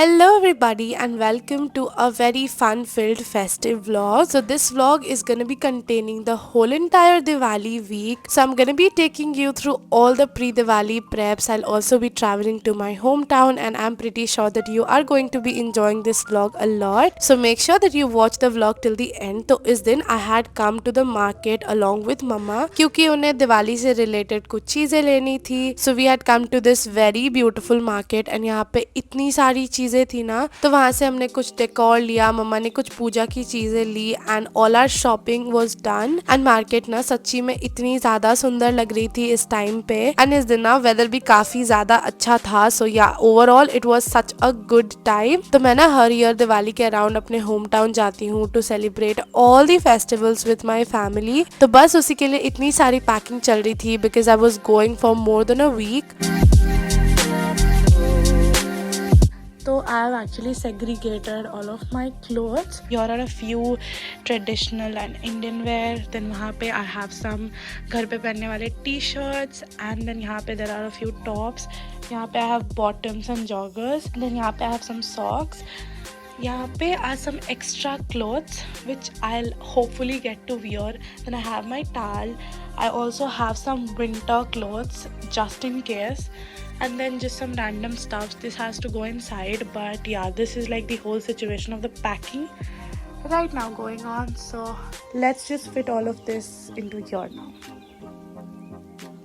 Hello everybody and welcome to a very fun filled festive vlog. So this vlog is going to be containing the whole entire Diwali week. So I'm going to be taking you through all the pre-Diwali preps. I'll also be traveling to my hometown and I'm pretty sure that you are going to be enjoying this vlog a lot. So make sure that you watch the vlog till the end. So इस दिन I had come to the market along with mama क्योंकि उन्हें दिवाली से related कुछ चीजें लेनी थी. So we had come to this very beautiful market and यहाँ पे इतनी सारी चीजें थी ना, तो वहां से हमने कुछ डेकोर लिया, मम्मा ने कुछ पूजा की चीजें ली and all our shopping was done. And market ना सच्ची में इतनी ज्यादा सुंदर लग रही थी इस टाइम पे एंड इस दिन ना वेदर भी काफी ज्यादा अच्छा था. सो या overall it was such a good time. तो मैं ना हर ईयर दिवाली के अराउंड अपने होम टाउन जाती हूँ to celebrate all the festivals with my family. तो बस उसी के लिए इतनी सारी पैकिंग चल रही थी because I was going for more than a week. So I have actually segregated all of my clothes. Here are a few traditional and Indian wear. Then वहाँ पे I have some घर पे पहनने वाले t-shirts and then यहाँ पे there are a few tops. यहाँ पे I have bottoms and joggers. Then यहाँ पे I have some socks. यहाँ पे are some extra clothes which I'll hopefully get to wear. Then I have my towel. I also have some winter clothes just in case. And then just some random stuff. This has to go inside, but yeah, this is like the whole situation of the packing right now going on. So let's just fit all of this into here now.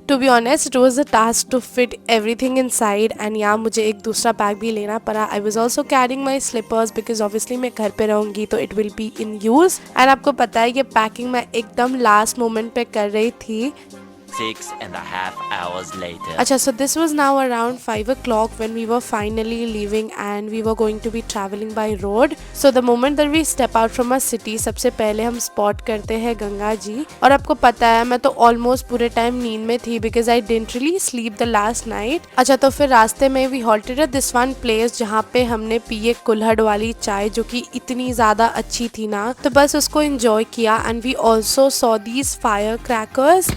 To be honest, it was a task to fit everything inside and yeah, मुझे एक दूसरा bag भी लेना पड़ा. I was also carrying my slippers because obviously मैं घर पे रहूँगी तो it will be in use. And आपको पता है ये पैकिंग मैं एकदम लास्ट मोमेंट पे कर रही थी. 6.5 hours later. अच्छा, so this was now around 5 o'clock when we were finally leaving and we were going to be traveling by road. So the moment that we step out from our city, सबसे पहले हम spot करते हैं गंगा जी. और आपको पता है मैं तो almost पूरे टाइम नींद में थी because I didn't really sleep the last night. अच्छा, तो फिर रास्ते में we halted at this one place जहाँ पे हमने पिए कुल्हड़ वाली चाय जो कि इतनी ज़्यादा अच्छी थी ना, तो बस उसको enjoy किया. And we also saw these firecrackers.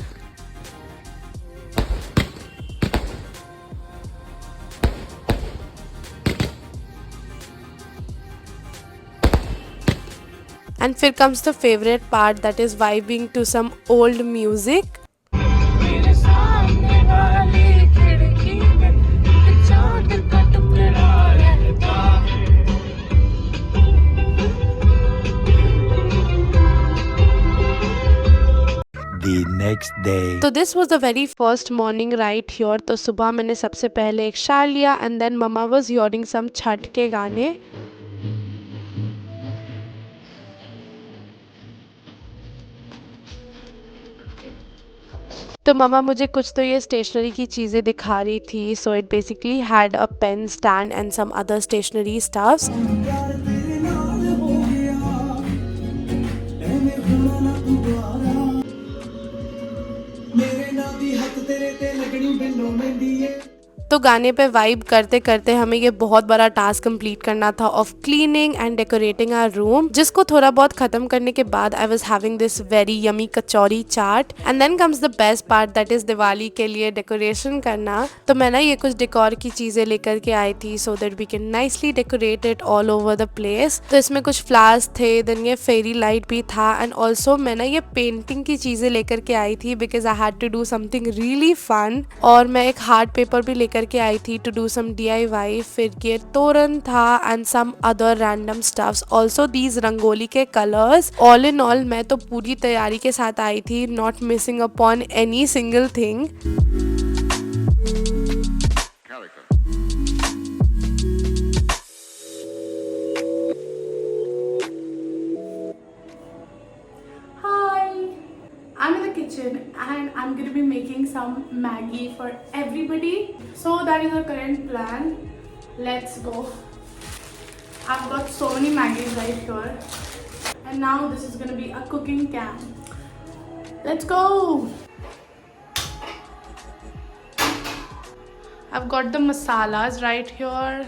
And here comes the favorite part, that is vibing to some old music. The next day. So this was the very first morning right here. तो सुबह मैंने सबसे पहले एक शार लिया and then mama was hearing some Chhath के गाने. तो मम्मा मुझे कुछ तो ये स्टेशनरी की चीज़ें दिखा रही थी. So it basically had a pen stand and some other stationery stuffs. तो गाने पे वाइब करते करते हमें ये बहुत बड़ा टास्क कंप्लीट करना था of cleaning and decorating our room, जिसको थोड़ा बहुत खत्म करने के बाद I was having this very yummy kachori chaat. And then comes the best part, that is Diwali के लिए डेकोरेशन करना. तो मैं ना ये कुछ डेकोर की चीजें लेकर के आई थी so that we can nicely decorate it all over the place. तो इसमें कुछ फ्लावर्स थे, देन ये फेरी लाइट भी था एंड ऑल्सो मैं ना ये पेंटिंग की चीजें लेकर के आई थी because I had to do something really fun. और मैं एक हार्ड पेपर भी लेकर के आई थी टू डू सम DIY. फिर ये तोरण था and some other random stuffs, also these rangoli के कलर्स. ऑल इन ऑल मैं तो पूरी तैयारी के साथ आई थी, not missing upon any single thing. I'm in the kitchen and I'm going to be making some Maggie for everybody. So that is the current plan. Let's go. I've got so many Maggies right here. And now this is going to be a cooking can. Let's go. I've got the masalas right here.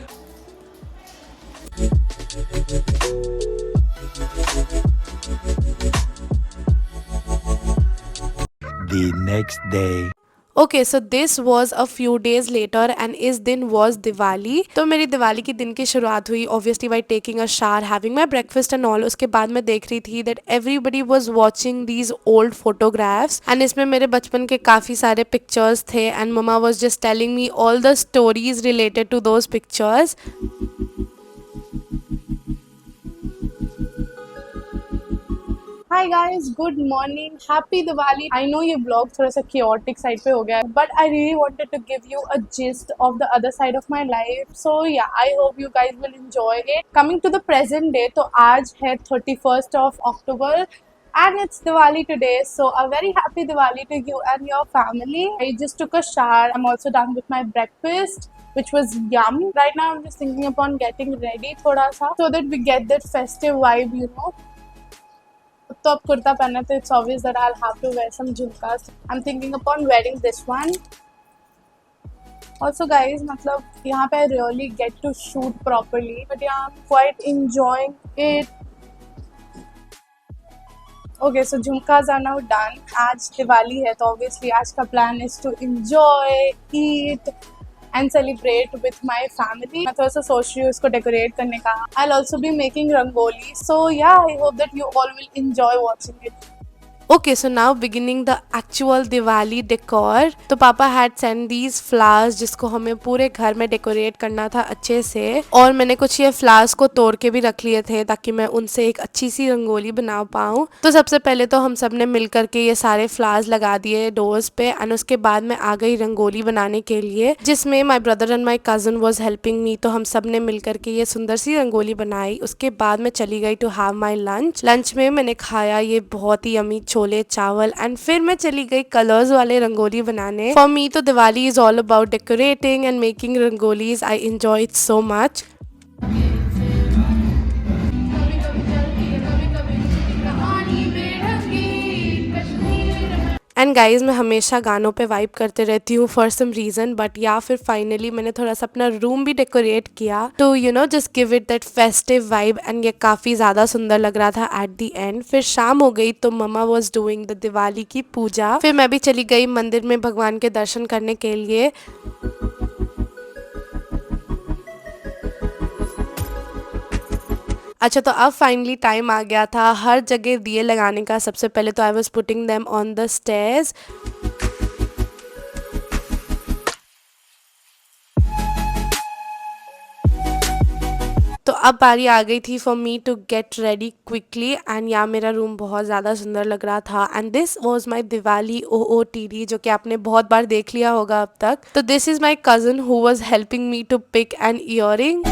The next day. Okay so this was a few days later and इस दिन was Diwali. तो मेरी दिवाली की दिन की शुरुआत हुई obviously by taking a shower, having my breakfast and all. उसके बाद मैं देख रही थी that everybody was watching these old photographs and इसमें मेरे बचपन के काफी सारे पिक्चर्स थे and mama was just telling me all the stories related to those pictures. Hi guys, good morning, happy Diwali. I know ये ब्लॉग थोड़ा सा chaotic साइड पे हो गया है, but I really wanted to give you a gist of the other side of my life. So yeah, I hope you guys will enjoy it. Coming to the present day, तो आज है 31st of October and it's Diwali today. So a very happy Diwali to you and your family. I just took a shower. I'm also done with my breakfast, which was yum. Right now I'm just thinking upon getting ready thoda sa so that we get that festive vibe, you know. तो अब कुर्ता पहना तो it's obvious that I will have to wear some jhumkas. I am thinking upon wearing this one also guys. मतलब यहाँ पे I really get to shoot properly, but I am quite enjoying it. Okay so jhumkas are now done. आज दिवाली है तो obviously आज का plan is to enjoy, eat and celebrate with my family. मैं थोड़ा सा सोच रही हूँ इसको डेकोरेट करने का। I will also be making rangoli. So yeah, I hope that you all will enjoy watching it. Okay, so now beginning the actual Diwali decor. तो पापा had sent these flowers जिसको हमें पूरे घर में डेकोरेट करना था अच्छे से, और मैंने कुछ ये फ्लावर्स को तोड़ के भी रख लिए थे ताकि मैं उनसे एक अच्छी सी रंगोली बना पाऊँ। तो सबसे पहले तो हम सब ने मिल करके ये सारे फ्लावर्स लगा दिए डोर्स पे एंड उसके बाद मैं आ गई रंगोली बनाने के लिए, जिसमें my brother and my cousin was helping मी। तो हम सब ने मिल करके ये सुंदर सी रंगोली बनाई। उसके बाद मैं चली गई टू हैव माई लंच में मैंने खाया ये बहुत ही यमी छोले चावल एंड फिर मैं चली गई कलर्स वाले रंगोली बनाने। फॉर मी तो Diwali is all about decorating and making rangolis. I enjoy it so much. And guys मैं हमेशा गानों पे वाइब करते रहती हूँ फॉर सम रीज़न, बट या फिर फाइनली मैंने थोड़ा सा अपना रूम भी डेकोरेट किया to you know just give it that festive vibe and ये काफ़ी ज़्यादा सुंदर लग रहा था एट दी एंड। फिर शाम हो गई तो mama was doing the Diwali की पूजा। फिर मैं भी चली गई मंदिर में भगवान के दर्शन करने के लिए। अच्छा तो अब फाइनली टाइम आ गया था हर जगह दिए लगाने का। सबसे पहले तो I was putting them on the stairs. तो अब बारी आ गई थी for me to get ready quickly and यहाँ मेरा रूम बहुत ज़्यादा सुंदर लग रहा था and this was my Diwali OOTD जो कि आपने बहुत बार देख लिया होगा अब तक। तो this is my cousin who was helping me to pick an earring.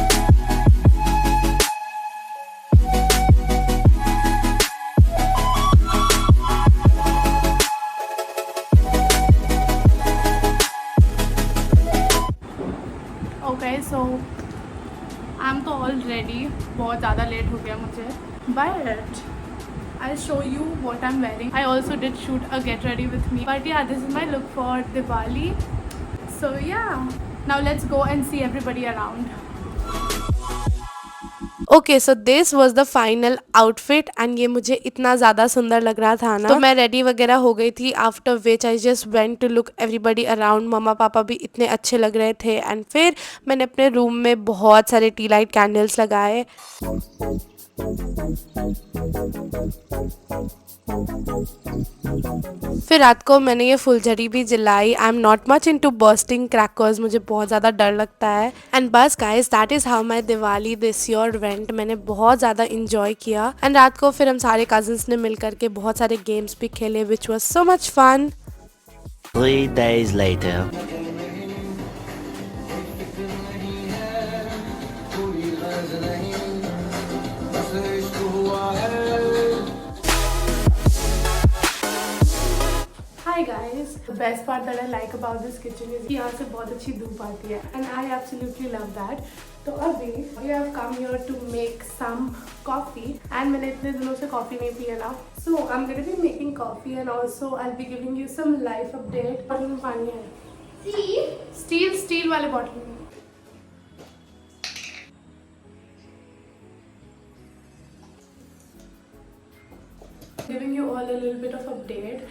Okay so I am तो ऑल रेडी। बहुत ज़्यादा लेट हो गया मुझे, but I'll show you what I'm wearing. I also did shoot a get ready with me, but yeah, this is my look for Diwali. So yeah, now let's go and see everybody around. Okay so this was the final outfit and ये मुझे इतना ज़्यादा सुंदर लग रहा था ना, तो मैं रेडी वगैरह हो गई थी। After which I just went to look everybody around. मम्मा पापा भी इतने अच्छे लग रहे थे एंड फिर मैंने अपने रूम में बहुत सारे टी लाइट कैंडल्स लगाए। फिर रात को मैंने ये फुलझड़ी भी जलाई। I am not much into bursting crackers, मुझे बहुत ज़्यादा डर लगता है। एंड बस guys that is how my Diwali this year went. मैंने बहुत ज़्यादा इंजॉय किया एंड रात को फिर हम सारे कजन्स ने मिल करके बहुत सारे गेम्स भी खेले which was so much fun. 3 days later. Hi guys, the best part that I like about this kitchen is कि यहाँ से बहुत अच्छी धूप आती है and I absolutely love that. तो अभी we have come here to make some coffee and मैंने इतने दिनों से coffee नहीं पिया ना, so I'm gonna be making coffee and also I'll be giving you some life update. Bottle में पानी है, स्टील वाले बॉटल में। Giving you all a little bit of update.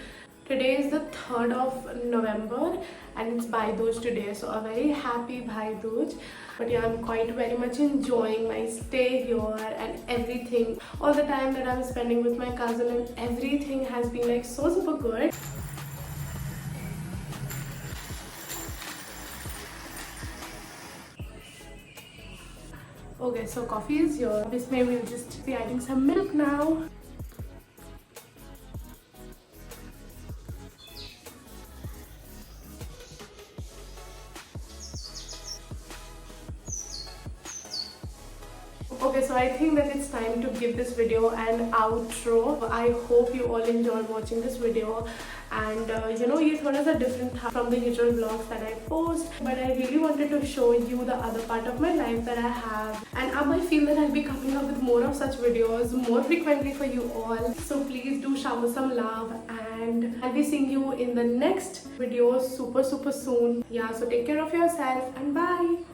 Today is the 3rd of November and it's Bhai Dooj today, so a very happy Bhai Dooj. But yeah, I'm quite very much enjoying my stay here and everything. All the time that I'm spending with my cousin and everything has been like so super good. Okay, so coffee is here. This may we'll just be adding some milk now. Okay, so I think that it's time to give this video an outro. I hope you all enjoyed watching this video, and you know, ये थोड़ा सा different था from the usual vlogs that I post, but I really wanted to show you the other part of my life that I have, and I feel that I'll be coming up with more of such videos more frequently for you all. So please do shower some love, and I'll be seeing you in the next video super soon. Yeah, so take care of yourself and bye.